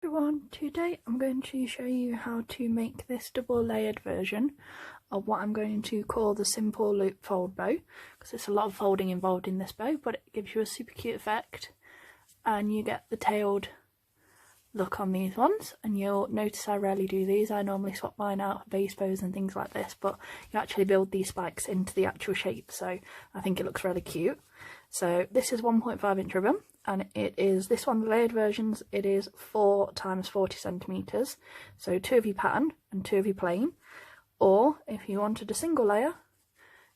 everyone, today I'm going to show you how to make this double layered version of what I'm going to call the simple loop fold bow, because there's a lot of folding involved in this bow, but it gives you a super cute effect and you get the tailed look on these ones. And you'll notice I rarely do these. I normally swap mine out for base bows and things like this, but you actually build these spikes into the actual shape, so I think it looks really cute. So this is 1.5 inch ribbon, and it is, this one, the layered versions, it is 4 times 40 centimeters, so 2 of your pattern and 2 of your plain. Or if you wanted a single layer,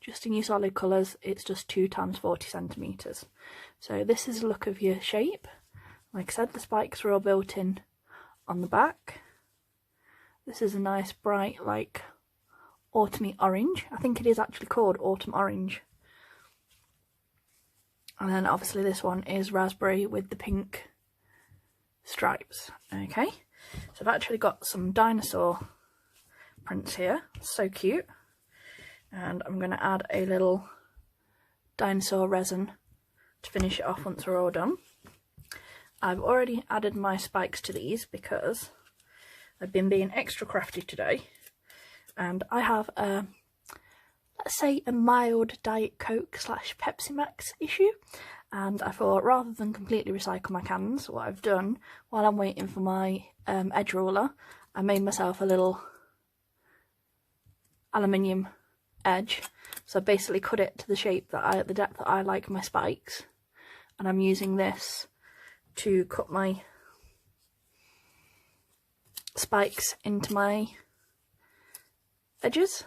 just in your solid colours, it's just 2 times 40 centimeters. So this is the look of your shape. Like I said, the spikes are all built in on the back. This is a nice bright, like, autumny orange. I think it is actually called autumn orange. And then obviously this one is raspberry with the pink stripes. Okay, so I've actually got some dinosaur prints here, so cute. And I'm going to add a little dinosaur resin to finish it off once we're all done. I've already added my spikes to these because I've been being extra crafty today. And I have a, let's say, a mild Diet Coke / Pepsi Max issue, and I thought rather than completely recycle my cans, what I've done while I'm waiting for my edge ruler, I made myself a little aluminium edge. So I basically cut it to the shape that the depth that I like my spikes, and I'm using this to cut my spikes into my edges,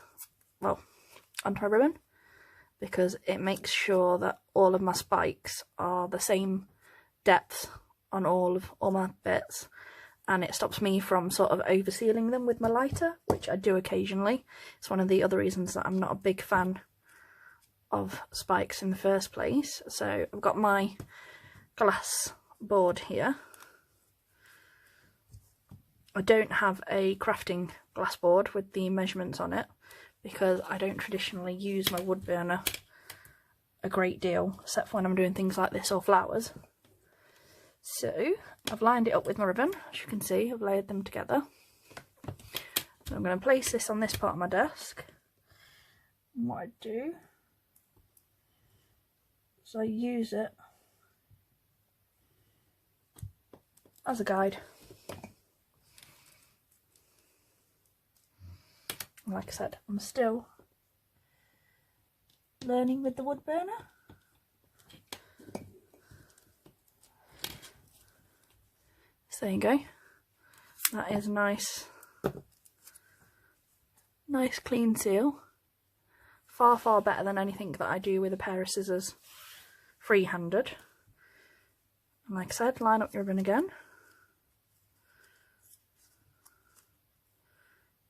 well, onto my ribbon, because it makes sure that all of my spikes are the same depth on all my bits, and it stops me from sort of over sealing them with my lighter, which I do occasionally. It's one of the other reasons that I'm not a big fan of spikes in the first place. So I've got my glass board here. I don't have a crafting glass board with the measurements on it because I don't traditionally use my wood burner a great deal, except for when I'm doing things like this or flowers. So I've lined it up with my ribbon. As you can see, I've layered them together. So I'm going to place this on this part of my desk. And what I do is I use it as a guide. Like I said, I'm still learning with the wood burner. So there you go. That is nice clean seal. Far better than anything that I do with a pair of scissors free-handed. And like I said, line up your ribbon again.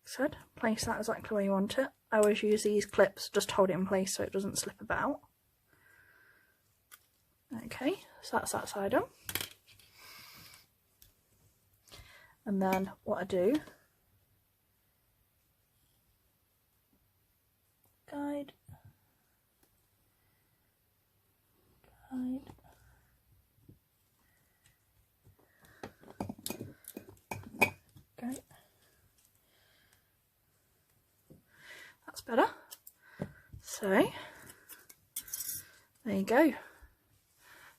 Said, place that exactly where you want it. I always use these clips just to hold it in place so it doesn't slip about. Okay, so that's that side up. And then what I do, guide, okay. That's better. So there you go.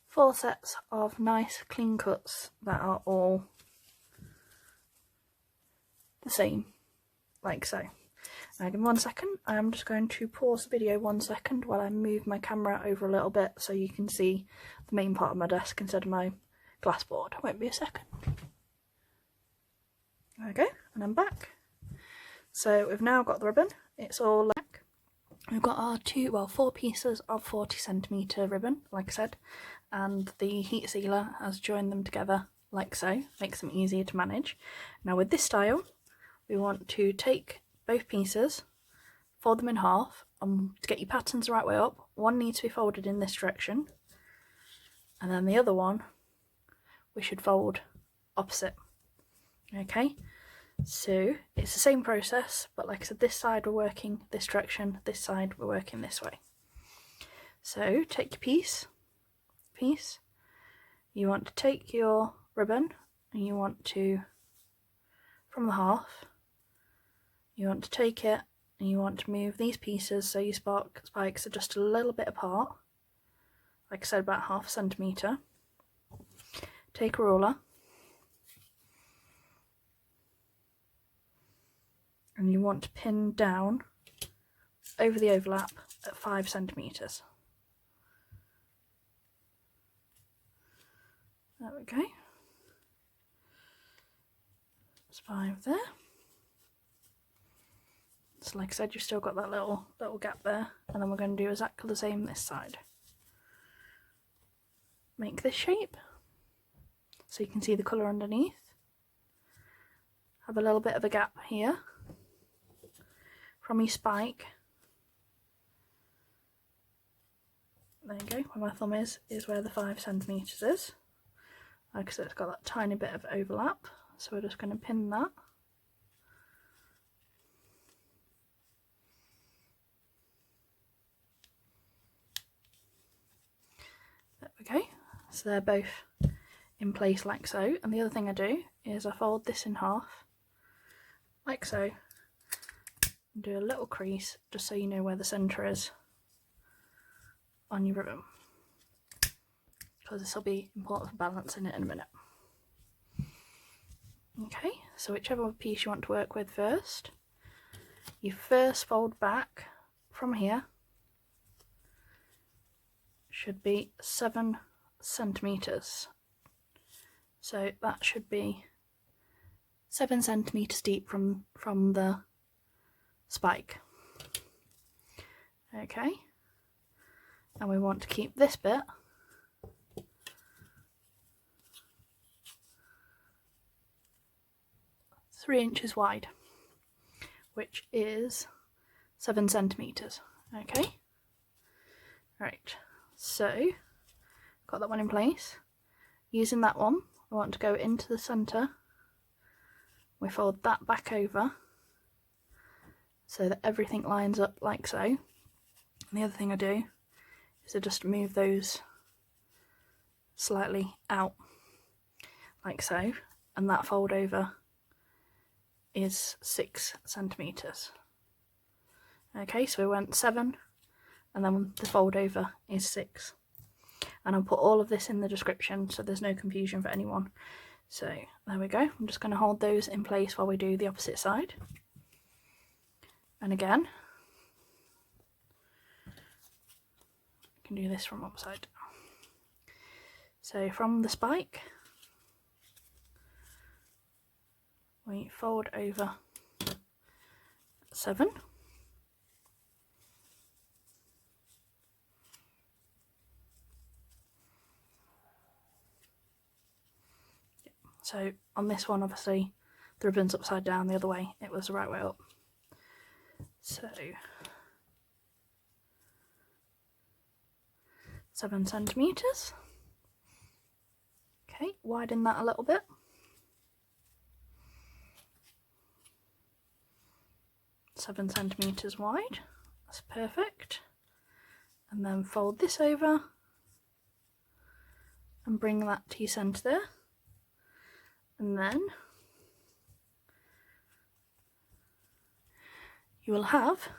4 sets of nice clean cuts that are all the same, like so. Now give me 1 second. I'm just going to pause the video 1 second while I move my camera over a little bit so you can see the main part of my desk instead of my glass board. Won't be a second. There we go, and I'm back. So we've now got the ribbon. It's all back. We've got our 4 pieces of 40 centimeter ribbon, like I said, and the heat sealer has joined them together like so, makes them easier to manage. Now with this style, we want to take both pieces, fold them in half, and to get your patterns the right way up, one needs to be folded in this direction, and then the other one we should fold opposite. Okay, so it's the same process, but like I said, this side we're working this direction, this side we're working this way. So take your piece, you want to take your ribbon and you want to, from the half, you want to take it and you want to move these pieces so your spikes are just a little bit apart, like I said, about ½ centimetre. Take a ruler and you want to pin down over the overlap at 5 centimetres. There we go. That's 5 there. So like I said, you've still got that little gap there, and then we're going to do exactly the same this side. Make this shape so you can see the colour underneath. Have a little bit of a gap here from your spike. There you go, where my thumb is where the 5 centimetres is. Like I said, it's got that tiny bit of overlap, so we're just going to pin that. There we go, so they're both in place like so, and the other thing I do is I fold this in half, like so, and do a little crease just so you know where the centre is on your ribbon, because this will be important for balancing it in a minute. Okay, so whichever piece you want to work with first, you first fold back from here, should be 7 centimetres. So that should be 7 centimetres deep from the spike. Okay, and we want to keep this bit three inches wide, which is 7 centimetres. Okay, right, so got that one in place. Using that one, I want to go into the centre. We fold that back over so that everything lines up like so. And the other thing I do is I just move those slightly out like so, and that fold over is 6 centimetres. Okay, so we went 7 and then the fold over is 6. And I'll put all of this in the description so there's no confusion for anyone. So there we go. I'm just going to hold those in place while we do the opposite side. And again, I can do this from one side. So from the spike, we fold over 7. So on this one, obviously, the ribbon's upside down the other way. It was the right way up. So 7 centimetres. Okay, widen that a little bit. Seven centimetres wide. That's perfect. And then fold this over and bring that to your centre there. And then you will have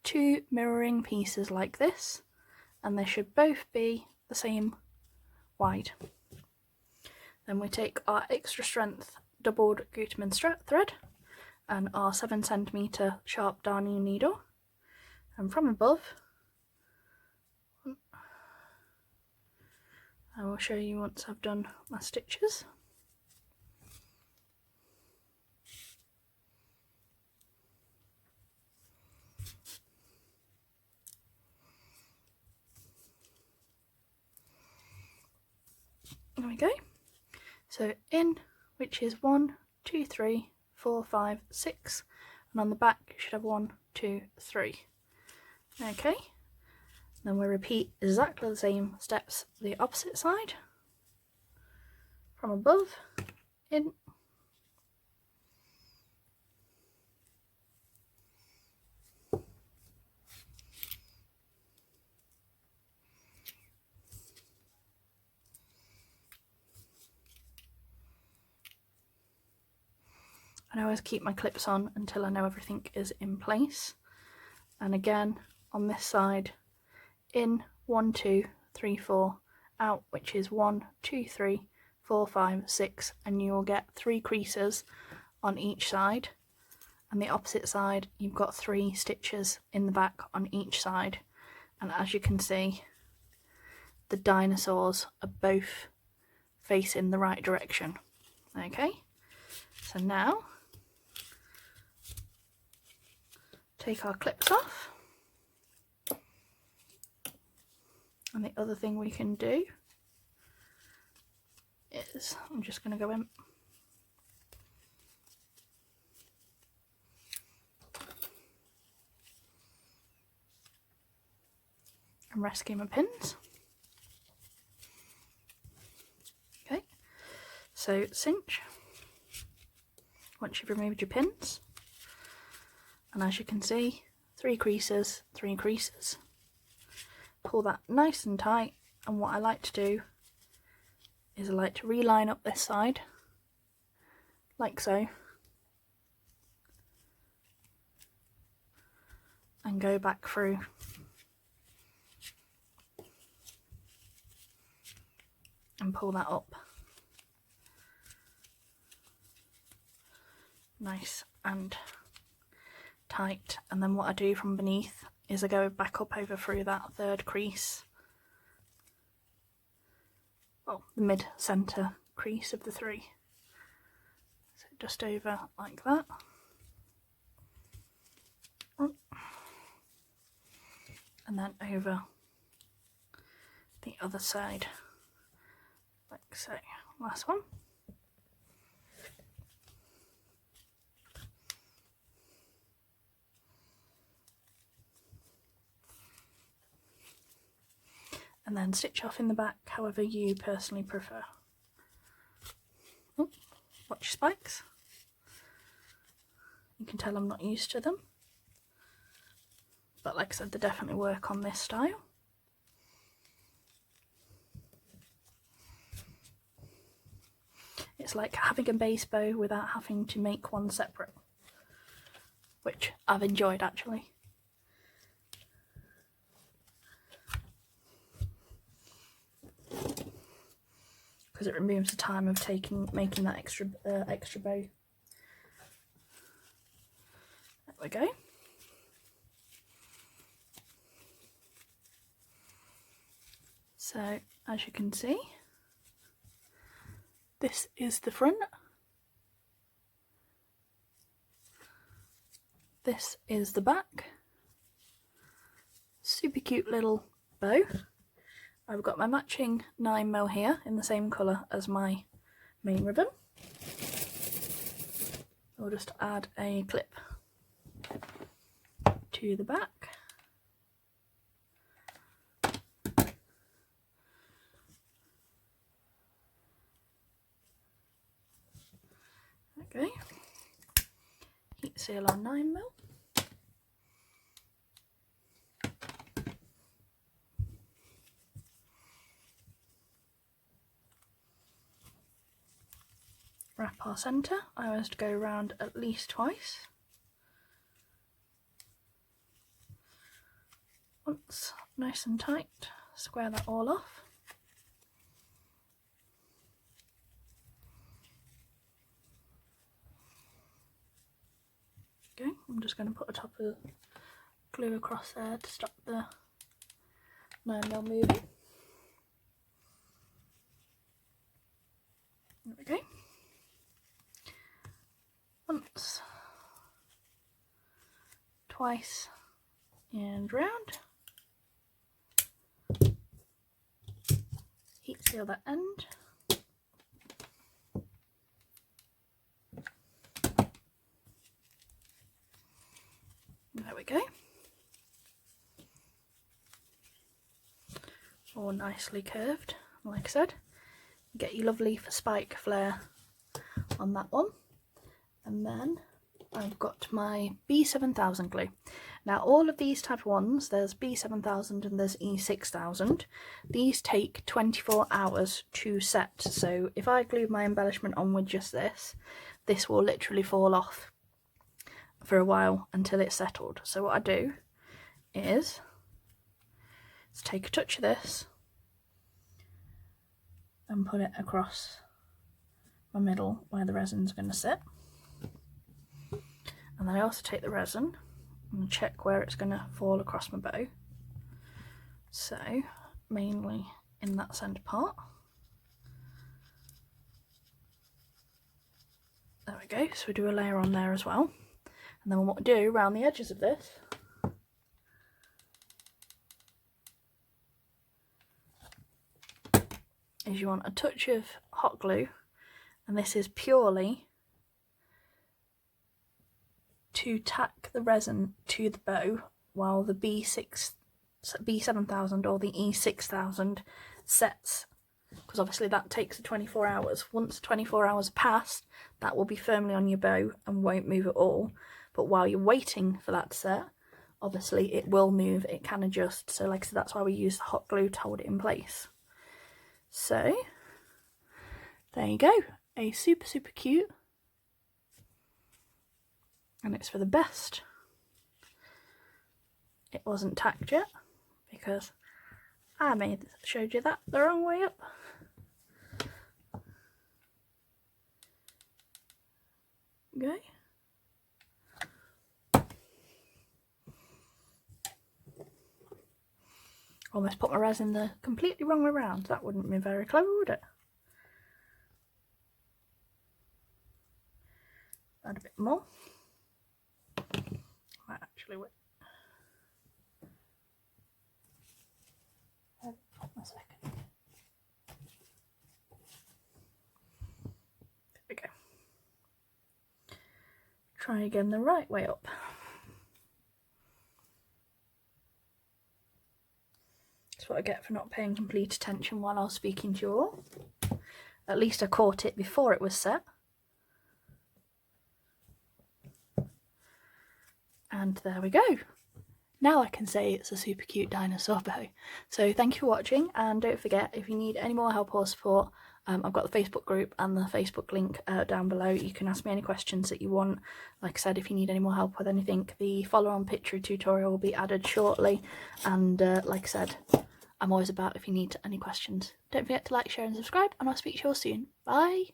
2 mirroring pieces like this, and they should both be the same wide. Then we take our extra strength doubled Gutermann thread and our 7 centimetre sharp darning needle, and from above I will show you once I've done my stitches. There we go. So in, which is 1, 2, 3, 4, 5, 6, and on the back you should have 1, 2, 3. Okay. Then we repeat exactly the same steps the opposite side. From above, in, I always keep my clips on until I know everything is in place. And again, on this side, in 1, 2, 3, 4, out, which is 1, 2, 3, 4, 5, 6, and you will get 3 creases on each side. And the opposite side, you've got 3 stitches in the back on each side. And as you can see, the dinosaurs are both facing the right direction. Okay, so now take our clips off. And the other thing we can do is, I'm just going to go in and rescue my pins. Okay, so cinch once you've removed your pins, and as you can see, 3 creases, 3 creases. Pull that nice and tight, and what I like to do is I like to reline up this side like so, and go back through and pull that up nice and tight. And then what I do from beneath is I go back up over through that 3rd crease, well, the mid-centre crease of the 3, so just over like that, and then over the other side like so. Last one. And then stitch off in the back however you personally prefer. Oh, watch your spikes. You can tell I'm not used to them, but like I said, they definitely work on this style. It's like having a base bow without having to make one separate, which I've enjoyed actually. Because it removes the time of making that extra bow. There we go. So as you can see, this is the front. This is the back. Super cute little bow. I've got my matching 9mm here in the same colour as my main ribbon. I'll just add a clip to the back. Okay. Heat seal on 9mm. Wrap our centre. I always go around at least twice. Once nice and tight, square that all off. Okay, I'm just going to put a top of glue across there to stop the 9mm moving. There we go. Once, twice, and round. Heat seal that end. There we go. All nicely curved, like I said. Get your lovely spike flare on that one. And then I've got my B7000 glue. Now all of these type of ones, there's B7000 and there's E6000, these take 24 hours to set. So if I glue my embellishment on with just this will literally fall off for a while until it's settled. So what I do is take a touch of this and put it across my middle where the resin's going to sit. And then I also take the resin and check where it's going to fall across my bow. So mainly in that centre part. There we go, so we do a layer on there as well. And then what we do around the edges of this is you want a touch of hot glue, and this is purely to tack the resin to the bow while the B7000 or the E6000 sets, because obviously that takes 24 hours. Once 24 hours passed, that will be firmly on your bow and won't move at all. But while you're waiting for that to set, obviously it will move, it can adjust. So like I said, that's why we use the hot glue to hold it in place. So there you go, a super cute, and it's for the best it wasn't tacked yet, because I showed you that the wrong way up. Okay. Almost put my resin the completely wrong way around. That wouldn't be very clever, would it? Add a bit more. Might actually wait. Hold on a second. There we go. Try again the right way up. What I get for not paying complete attention while I was speaking to you all. At least I caught it before it was set. And there we go. Now I can say it's a super cute dinosaur bow. So thank you for watching, and don't forget, if you need any more help or support, I've got the Facebook group and the Facebook link down below. You can ask me any questions that you want. Like I said, if you need any more help with anything, the follow on picture tutorial will be added shortly. And like I said, I'm always about if you need any questions. Don't forget to like, share and subscribe, and I'll speak to you all soon. Bye!